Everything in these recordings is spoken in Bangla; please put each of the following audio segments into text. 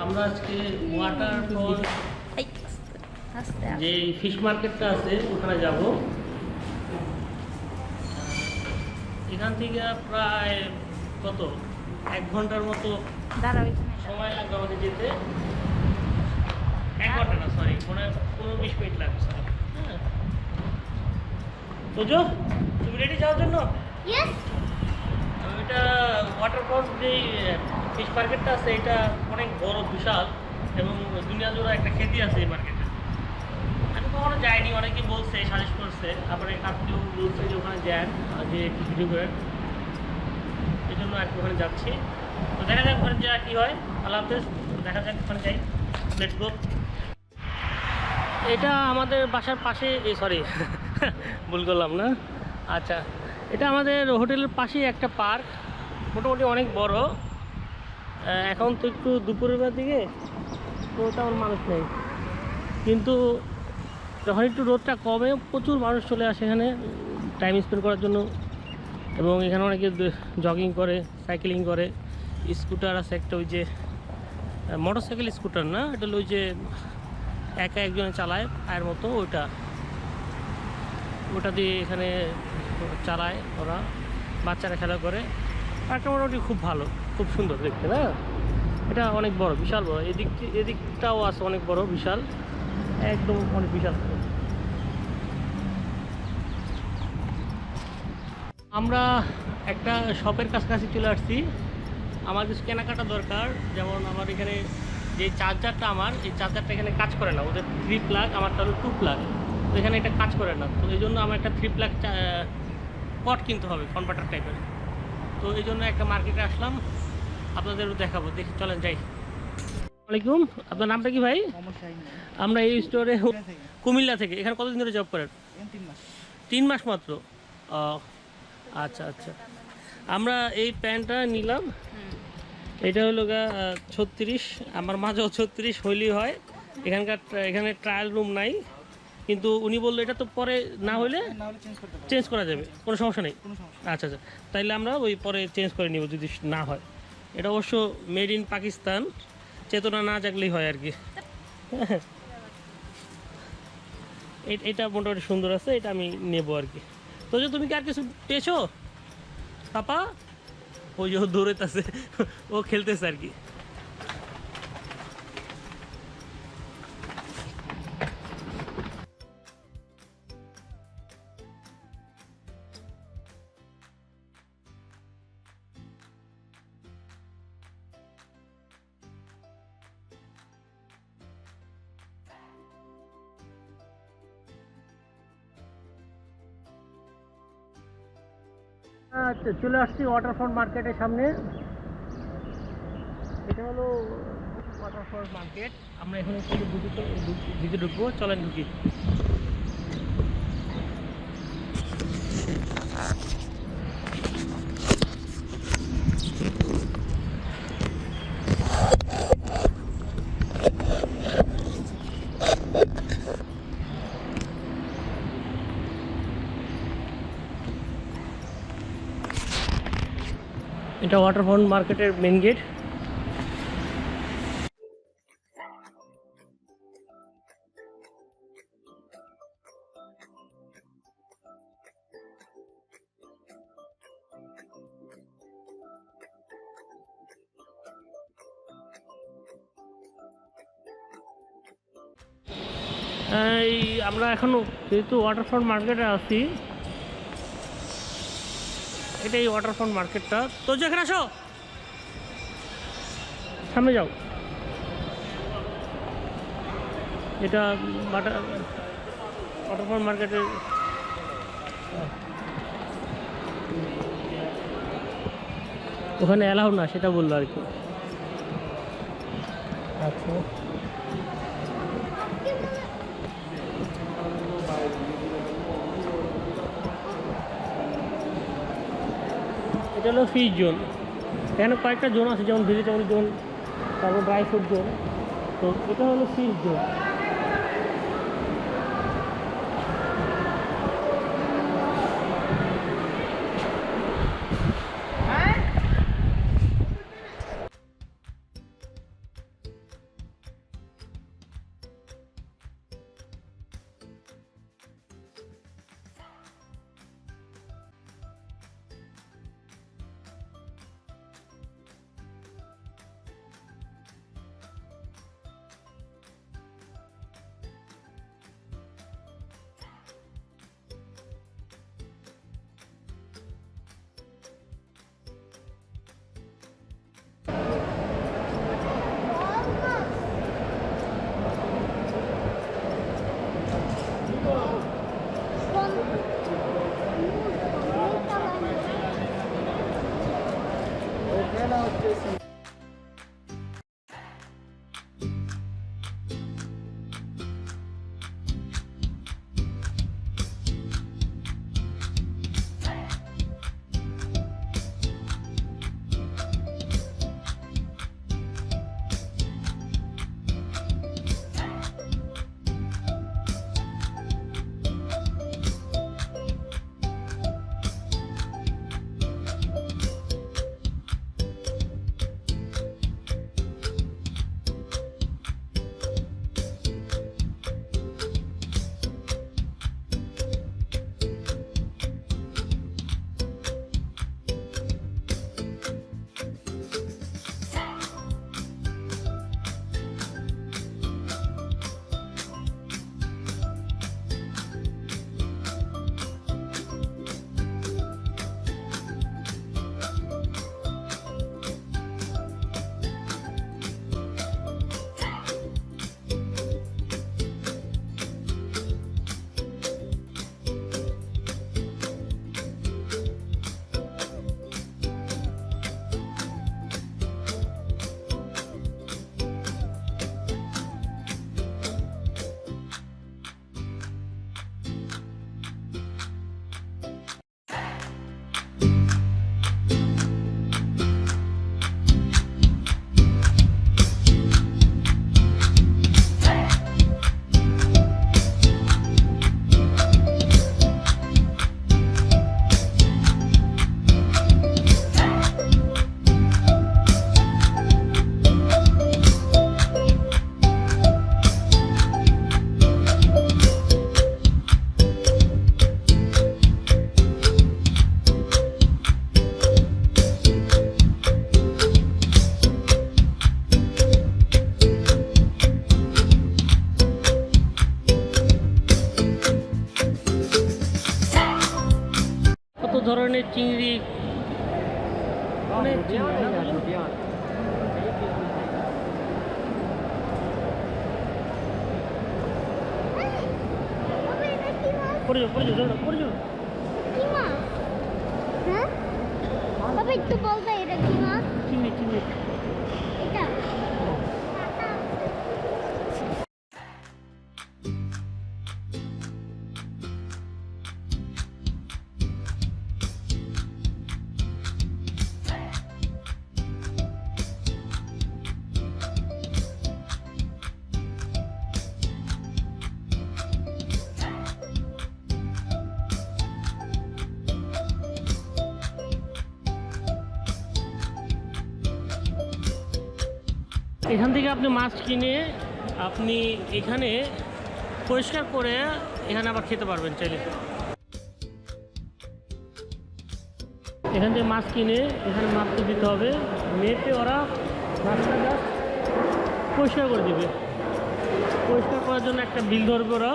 আমরা আজকে ওয়াটারফল যে ফিশ মার্কেটটা আছে ওখানে যাব। এখান থেকে প্রায় কত 1 ঘন্টার মতো সময় লাগবে আমাদের যেতে। 1 ঘন্টা না, সরি, 15-20 মিনিট লাগবে। হ্যাঁ, তোজো তুমি রেডি যাওয়ার জন্য? এটা ওয়াটারফল যে ফিশ মার্কেটটা আছে এটা অনেক বড়, বিশাল, এবং দুনিয়া জোড়া একটা খ্যাতি আছে এই মার্কেটে। আমি কখনো যাইনি, অনেকে বলছে, সাজেস্ট করছে, আবার এক আত্মীয় বলছে যে ওখানে যান, যে একটু ভিডিও করেন, এই জন্য আর কি ওখানে যাচ্ছি। তো দেখা যাক ওখানে যা কী হয়। আল্লাহ হাফেজ, দেখা যাক ওখানে যাই। Let's go. এটা আমাদের বাসার পাশে, সরি ভুল করলাম না। আচ্ছা, এটা আমাদের হোটেলের পাশেই একটা পার্ক, মোটামুটি অনেক বড়। এখন তো একটু দুপুরের দিকে, তো তেমন মানুষ নেই, কিন্তু যখন একটু রোদটা কমে প্রচুর মানুষ চলে আসে এখানে টাইম স্পেন্ড করার জন্য। এবং এখানে অনেকে জগিং করে, সাইকেলিং করে, স্কুটার আছে একটা, ওই যে মোটর সাইকেল স্কুটার না, এটা ওই যে একা একজনে চালায় পায়ের মতো, ওটা দিয়ে এখানে চালায় ওরা, বাচ্চারা খেলা করে। পার্কটা মোটামুটি খুব ভালো, খুব সুন্দর দেখতে না? এটা অনেক বড়, বিশাল বড়। এদিকটাও আছে অনেক বড়, বিশাল, একদম অনেক বিশাল। আমরা একটা শপের কাছাকাছি চলে আসছি। আমার কিছু কেনাকাটা দরকার, যেমন আমার এখানে যে চার্জারটা, এই চার্জারটা এখানে কাজ করে না, ওদের 3 প্লাগ, আমারটা হলো 2 প্লাগ, তো এখানে এটা কাজ করে না। তো এই জন্য আমার একটা 3 প্লাগ পট কিনতে হবে, কনভার্টার টাইপের। তো এই জন্য একটা মার্কেটে আসলাম, আপনাদেরও দেখাবো, দেখি চলেন যাই। আসসালামাইকুম, আপনার নামটা কি ভাই? আমরা এই স্টোরে কুমিল্লা থেকে। এখানে কতদিন ধরে জব করেন? 3 মাস মাত্র। আচ্ছা আচ্ছা, আমরা এই প্যান্টটা নিলাম, এটা হলো 36, আমার মাঝেও 36 হইলেই হয়। এখানে ট্রায়াল রুম নাই, কিন্তু উনি বললো এটা তো পরে না হলে চেঞ্জ করা যাবে, কোনো সমস্যা নেই। আচ্ছা আচ্ছা, তাইলে আমরা ওই পরে চেঞ্জ করে নিব যদি না হয়। এটা অবশ্য মেড ইন পাকিস্তান, চেতনা না জাগলেই হয় আর কি। এটা মোটামুটি সুন্দর আছে, এটা আমি নেব আর কি। তো যে তুমি কি আর কিছু পেয়েছো পাপা? ওই যে দৌড়েতেছে, ও খেলতেছে আর কি। আচ্ছা, চলে আসছি ওয়াটারফ্রন্ট মার্কেটের সামনে। এটা হলো ওয়াটারফ্রন্ট মার্কেট। আমরা এখানে দিকে ঢুকবো, চলেন ঢুকি। এটা ওয়াটারফ্রন্ট মার্কেটের মেন গেট। এই আমরা এখনো যেহেতু ওয়াটারফ্রন্ট মার্কেটে আছি, এটাই ওয়াটারফ্রন্ট মার্কেটটা। তো যেখানে আসো, সামনে যাও। এটা ওয়াটারফ্রন্ট মার্কেটের ওখানে অ্যালাউ না, সেটা বললো আর কি। আচ্ছা, এটা হলো ফিশ জোন। এখানে কয়েকটা জোন আছে, যেমন ভেজিটেবল জোন, তারপর ড্রাই ফ্রুট জোন। তো এটা হলো ফিশ জোন। কত ধরনের চিংড়ি, অনেক চিংড়ি না বলো? পড়ে যাও, পড়ে যাও, পড়ে যাও। কি মাছ? হ্যাঁ বাবা একটু বলবে এটা কি মাছ? চিংড়ি, চিংড়ি। এটা এখান থেকে আপনি মাছ কিনে আপনি এখানে পরিষ্কার করে এখানে আবার খেতে পারবেন চাইলে। এখান থেকে মাছ কিনে এখানে মাছটা দিতে হবে, মেপে ওরা মাছটা জাস্ট পরিষ্কার করে দেবে। পরিষ্কার করার জন্য একটা বিল ধরবে ওরা,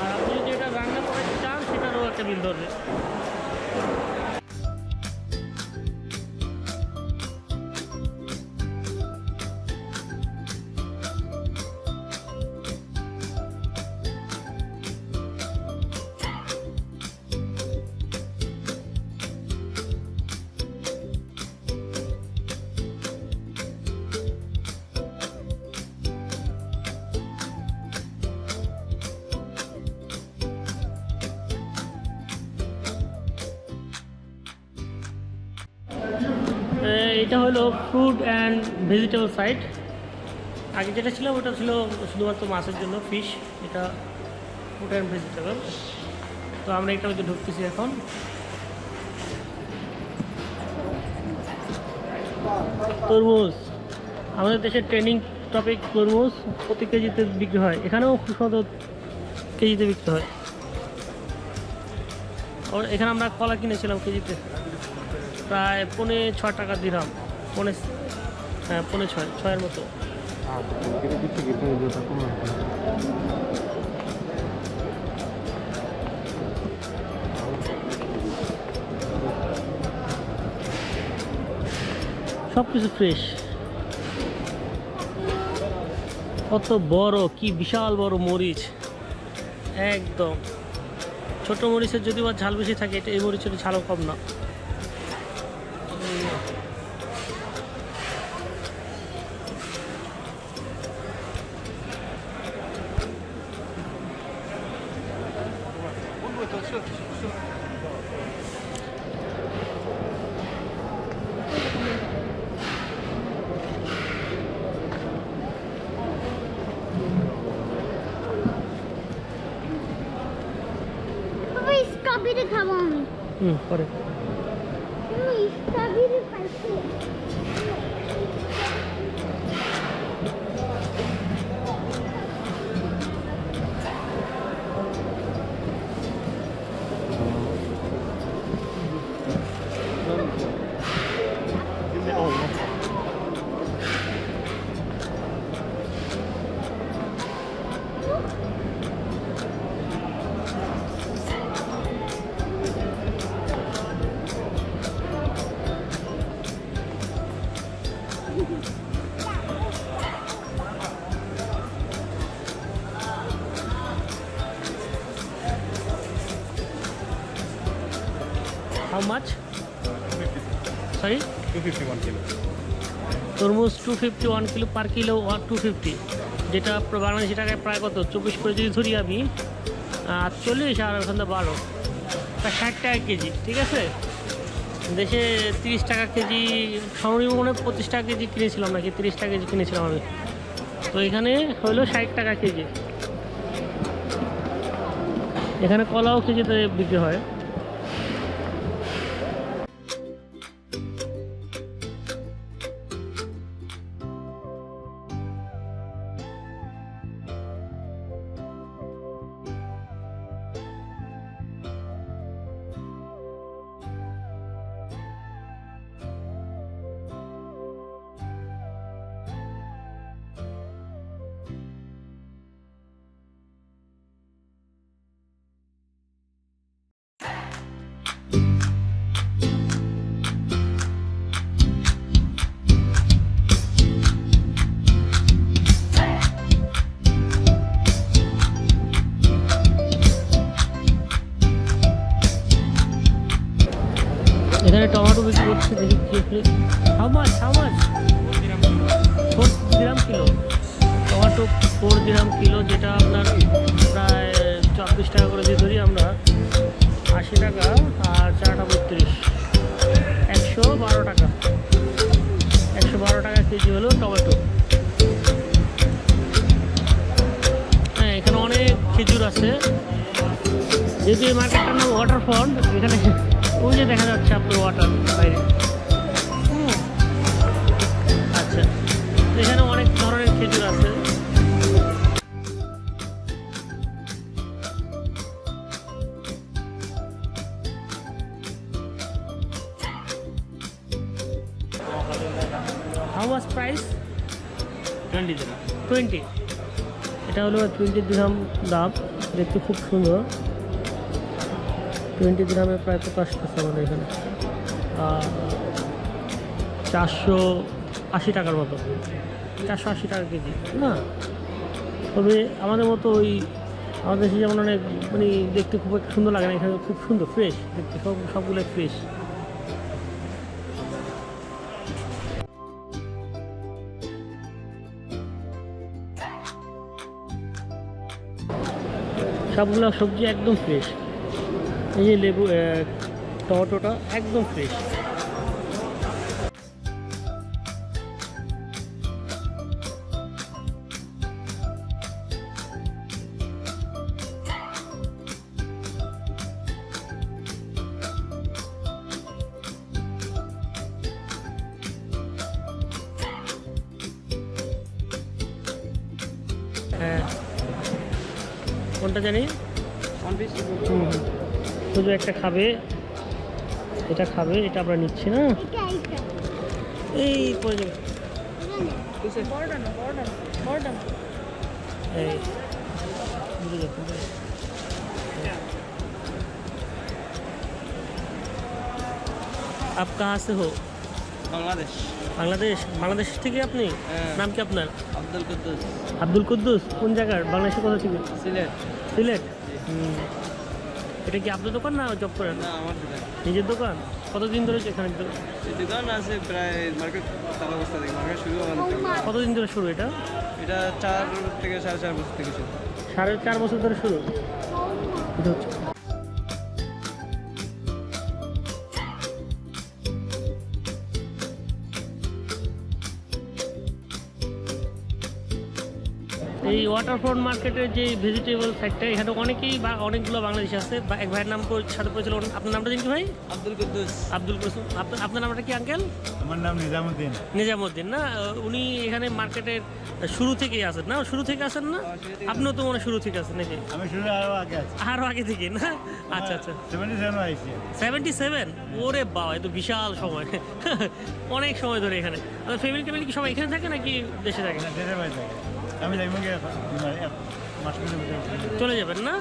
আর আপনি যদি এটা রান্না করতে চান সেটারও একটা বিল ধরবে। এটা হলো ফ্রুট অ্যান্ড ভেজিটেবল সাইড। আগে যেটা ছিল ওটা ছিল শুধুমাত্র মাছের জন্য, ফিশ। এটা ফ্রুট অ্যান্ড ভেজিটেবল। তো আমরা এটা মধ্যে ঢুকতেছি এখন। তরমুজ, আমাদের দেশের ট্রেন্ডিং টপিক তরমুজ প্রতি কেজিতে বিক্রি হয়, এখানেও খুব সুন্দর কেজিতে বিক্রি হয়। আর এখানে আমরা কলা কিনেছিলাম কেজিতে প্রায় 6.5 টাকা দিলাম, 6.5 মতো। সব কিছু ফ্রেশ। কত বড়, কি বিশাল বড় মরিচ, একদম ছোট মরিচের যদি বা ঝাল বেশি থাকে, এটা এই মরিচের ঝালও কম না। পরে স্ট্রবেরি পাইছি হাউ মাচ সরি 251 kilo. তরমুজ 251 কিলো পার কিলো 250, যেটা বাংলাদেশি টাকায় প্রায় কত 24 করে যদি ধরি আমি 40 আর ওখানে 12, তা 60 টাকা কেজি। ঠিক আছে, দেশে 30 টাকা কেজি, সর্বনিম্ন 25 টাকা কেজি কিনেছিলাম নাকি 30 টাকা কেজি কিনেছিলাম আমি, তো এখানে হলো 60 টাকা কেজি। এখানে কলাও কেজিতে বিক্রি হয়। এখানে টমেটো বিক্রি করছে, দেখি how much 4 gram kilo tomato, 4 gram kilo, যেটা আপনার প্রায় 24 টাকা করে দিয়ে ধরি আমরা, 80 টাকা আর 4টা 32, 112 টাকা, 112 টাকা কেজি হলো টমেটো। হ্যাঁ, এখানে অনেক খেজুর আছে, যেহেতু এই মার্কেটটার নাম ওয়াটারফ্রন্ট, এখানে ওই যে দেখা যাচ্ছে আপনার ওয়াটার বাইরে। আচ্ছা, এখানে অনেক ধরনের খেজুর আছে। How much price? 20 dirham. 20। এটা হলো 20 দিরহাম দাম, দেখতে খুব সুন্দর। 20 দিরহামে প্রায় 50 টাকা আমাদের এখানে, 480 টাকার মতো, 480 টাকা কেজি না। তবে আমাদের মতো ওই আমাদের দেশে যেমন অনেক মানে দেখতে খুব একটা সুন্দর লাগে না, এখানে খুব সুন্দর ফ্রেশ দেখতে, সবগুলো ফ্রেশ। সবগুলো সবজি একদম ফ্রেশ। এই যে লেবু, টমেটোটা একদম ফ্রেশ। হ্যাঁ, কোনটা জানি? One piece. শুধু একটা খাবে, এটা খাবে, এটা আমরা নিচ্ছি না, এটা এই পড়ে যাবে। এই বুঝে যাবে। आप कहाँ से हो? Bangladesh. বাংলাদেশ থেকে আপনি? হ্যাঁ। নাম কি আপনার? Abdul Quddus. আব্দুল কুদ্দুস। কোন জায়গার? বাংলাদেশে কোথা থেকে? Silet. সিলেট। এটা কি আপনার দোকান না জব করেন? না আমার দোকান। নিজের দোকান? কতদিন ধরে এখানে? এই দোকান আছে প্রায় মার্কেট তালা অবস্থা থেকে, মার্কেট শুরু আমাদের থেকে। কতদিন ধরে শুরু এটা? এটা 4 থেকে 4.5 বছর থেকে শুরু। 4.5 বছর ধরে শুরু। এটা হচ্ছে এই ওয়াটারফ্রন্ট মার্কেটের যে ভেজিটেবল সাইডটা এখানে অনেকেই বা অনেকগুলো বাংলাদেশি আছে বা এক ভাইয়ের নাম সাথে পরিচয় হলো। আপনার নামটা জানি কি ভাই? আব্দুল কুদ্দুস। আব্দুল কুসুম। আপনার নামটা কি আঙ্কেল? আমার নাম নিজামুদ্দিন। নিজামুদ্দিন না? উনি এখানে মার্কেটের শুরু থেকেই আছেন না? শুরু থেকে আছেন না? আপনিও তো মনে হয় শুরু থেকে আছেন নাকি? আমি শুরু আরো আগে আছি। আরও আগে থেকে না? আচ্ছা আচ্ছা। 77 আইছি। 77? ওরে বাবা, এ তো বিশাল সময়। অনেক সময় ধরে এখানে। ফ্যামিলি কি সবাই এখানে থাকে নাকি দেশে থাকে? না, দেশের বাড়ি থাকে। আমি যাইব গিয়ে মাস কিলোমিটার চলে যাবেন না?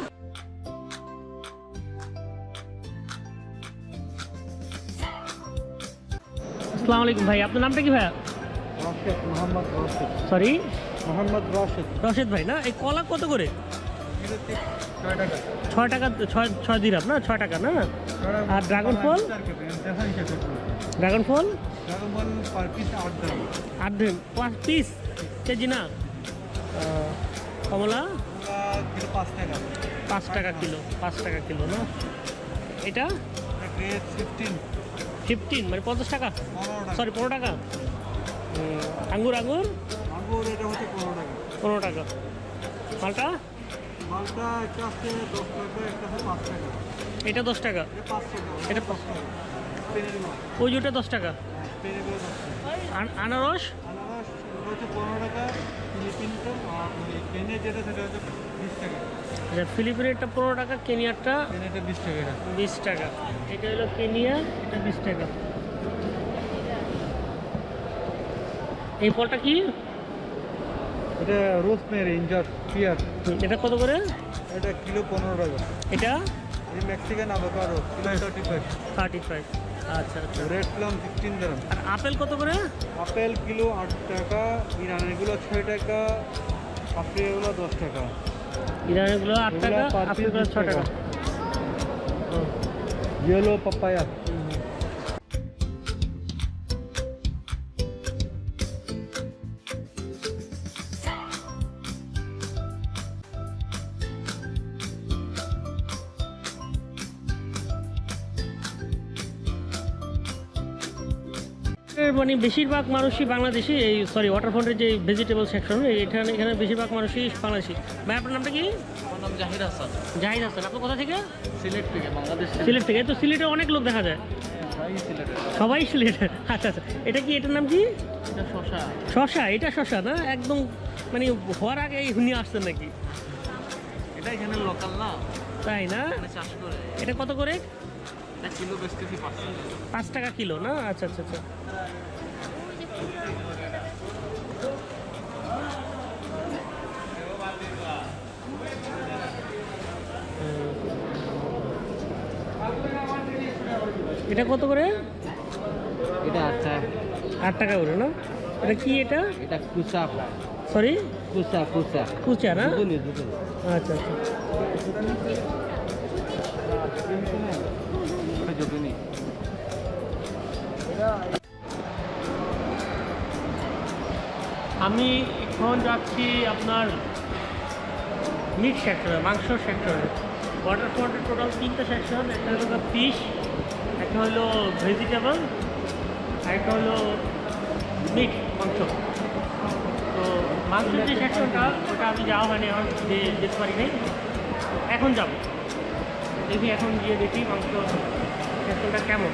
আসসালামু আলাইকুম ভাই, আপনার নামটা কি ভাইয়া? রশেদ, মোহাম্মদ রশেদ। সরি, মোহাম্মদ রশেদ। রশেদ ভাই না? এই কলা কত করে? 6 টাকা। 6 টাকা, 6 দিরাম না? 6 টাকা না? আর ড্রাগন ফল? ড্রাগন ফল ড্রাগন ফল পার পিস 8 টাকা। 8 দিন 5 পিস কেজি না? কমলা কিলো 5 টাকা। 5 টাকা কিলো, 5 টাকা কিলো না? এটা গ্রেড 15 15 মানে 50 টাকা, 15 টাকা। সরি 15 টাকা। আঙ্গুর আঙ্গুর এটা হচ্ছে 15 টাকা। 15 টাকা। মালটা মালটা একটা আছে 10 টাকা, একটা আছে 5 টাকা। এটা 10 টাকা, এটা 5 টাকা। এটা 5 টাকা। পেনের মাল। ওই জুটা 10 টাকা। পেনেগুলো 10 টাকা। আনারস আনারস ওটা হচ্ছে 15 টাকা। ফিলিপিনটা আর ওই কেনিয়া যেটা সেটা হচ্ছে 20 টাকা। ফিলিপিনেরটা 15 টাকা, কেনিয়ারটা কেনিয়াটা 20 টাকা এটা। 20 টাকা। এটা হলো কেনিয়া, এটা 20 টাকা। এই ফলটা কি? এটা রোজমেরি ইঞ্জার পিয়ার। এটা কত করে? এটা কিলো 15 টাকা। এটা এই মেক্সিকান আভোকাডো কিলো 35। 35। আচ্ছা আচ্ছা। রেড প্লাম 15 দিরহাম। আর আপেল কত করে? আপেল কিলো 8 টাকা, ইরানিগুলো 6 টাকা, আফ্রিকাগুলো 10 টাকা। ইরানগুলো 8 টাকা, এগুলো per piece আপেলগুলো 20 6 টাকা। ও, ইয়েলো পাপায়া। মানে বেশিরভাগ মানুষই বাংলাদেশি। এই সরি ওয়াটারফ্রন্টের যে ভেজিটেবল সেকশন এখানে বেশিরভাগ মানুষই বাংলাদেশি। ভাই আপনার নামটা কি? আমার নাম জাহিদ হাসান। জাহিদ হাসান। আপনার কোথা থেকে? সিলেট থেকে, বাংলাদেশ। সিলেট থেকে? তো সিলেটে অনেক লোক দেখা যায়। সিলেটের। সবাই সিলেটের? আচ্ছা আচ্ছা। এটা কি, এটার নাম কি? এটা শশা। শশা? এটা শশা না? একদম মানে হওয়ার আগে নিয়ে আসছেন নাকি? এটা এখানে লোকাল না, তাই না? এখানে চাষ করে। এটা কত করে? এটা কিলো বেচতেছি 5 টাকা। 5 টাকা কিলো না? আচ্ছা আচ্ছা আচ্ছা। এটা কত করে? এটা আচ্ছা। 8 টাকা করে না? এটা কি এটা? এটা কুচা। সরি, কুচা কুচা। কুচা না? দুধুনি। আচ্ছা আচ্ছা। এটা জুটুনি। আমি এখন যাচ্ছি আপনার মিট সেক্টরে, মাংস সেক্টরে। ওয়াটারফ্রন্টের টোটাল 3টা সেকশন। একটা হলো ফিশ, একটা হলো ভেজিটেবল, একটা হলো মিট, মাংস। তো মাংসের যে সেকশনটা ওটা আমি যাওয়া হয়নি, এখন যেতে পারি নাই। এখন যাব, দেখি এখন গিয়ে দেখি মাংস সেকশনটা কেমন।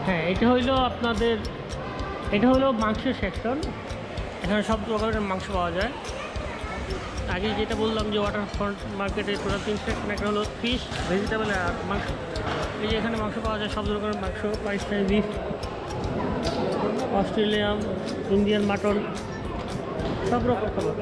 হ্যাঁ, এটা হইলো আপনাদের, এটা হলো মাংসের সেকশন। এখানে সব রকমের মাংস পাওয়া যায়। আগে যেটা বললাম যে ওয়াটারফ্রন্ট মার্কেটে টোটাল 3 সেকশন, একটা হলো ফিশ, ভেজিটেবল আর মাংস। এই যে এখানে মাংস পাওয়া যায়, সব রকমের মাংস, Pakistani beef, Australian, Indian mutton, সব রকম খাবার।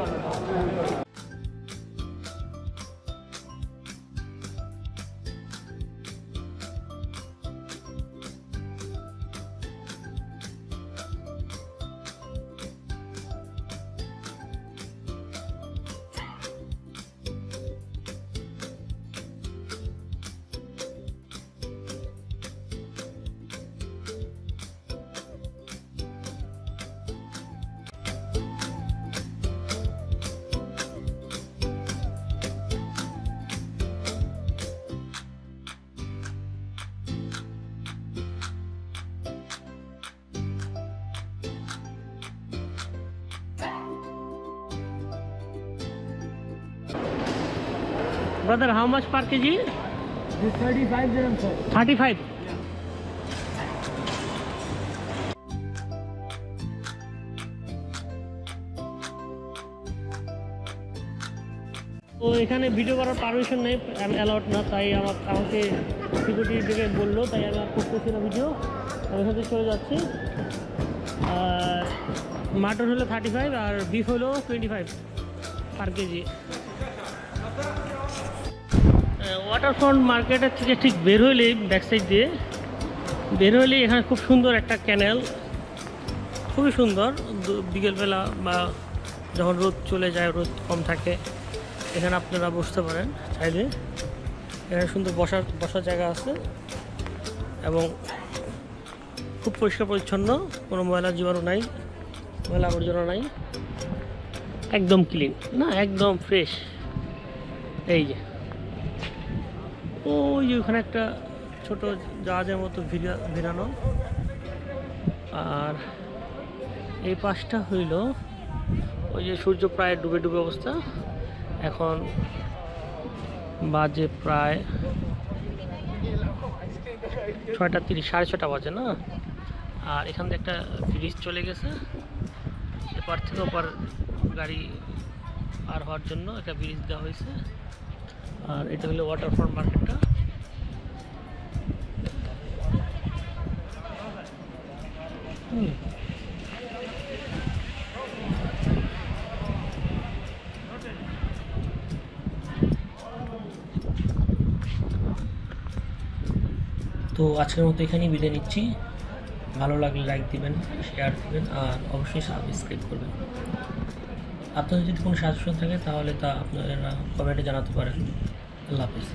Brother, how much per kg? This 35 dirham, sir. 35. তো এখানে ভিডিও করার পারমিশন নেই, অ্যালাউড না, তাই আমাকে সিকিউরিটি থেকে বললো, তাই আমি আর করতেছি না ভিডিও। আমি এখান থেকে চলে যাচ্ছি। আর মাটন হলো 35 আর বিফ হলো 25 পার কেজি। ওয়াটারফ্রন্ট মার্কেটের থেকে ঠিক বের হইলেই ব্যাক সাইড দিয়ে বের হইলেই এখানে খুব সুন্দর একটা ক্যানেল, খুবই সুন্দর। বিকেলবেলা বা যখন রোদ চলে যায়, রোদ কম থাকে, এখানে আপনারা বসতে পারেন চাইলে। এখানে সুন্দর বসার জায়গা আছে এবং খুব পরিষ্কার পরিচ্ছন্ন, কোনো ময়লা জীবাণু নাই, ময়লা আবর্জনা নাই, একদম ক্লিন না, একদম ফ্রেশ। এই যে ওই যে ওখানে একটা ছোট জাহাজের মতো ভিড়ানো, আর এই পাশটা হইল ওই যে সূর্য প্রায় ডুবে ডুবে অবস্থা। এখন বাজে প্রায় 6:30, 6:30 বাজে না। আর এখান থেকে একটা ব্রিজ চলে গেছে, এপার থেকে ওপার গাড়ি পার হওয়ার জন্য একটা ব্রিজ দেওয়া হয়েছে। আর এটা হলো ওয়াটারফ্রন্ট মার্কেটটা। তো আজকের মতো এখানেই বিদায় নিচ্ছি। ভালো লাগলে লাইক দিবেন, শেয়ার দিবেন আর অবশ্যই সাবস্ক্রাইব করবেন। আপনাদের যদি কোনো সাজেশন থাকে তাহলে তা আপনারা কমেন্টে জানাতে পারেন। আল্লাহ হাফেজ।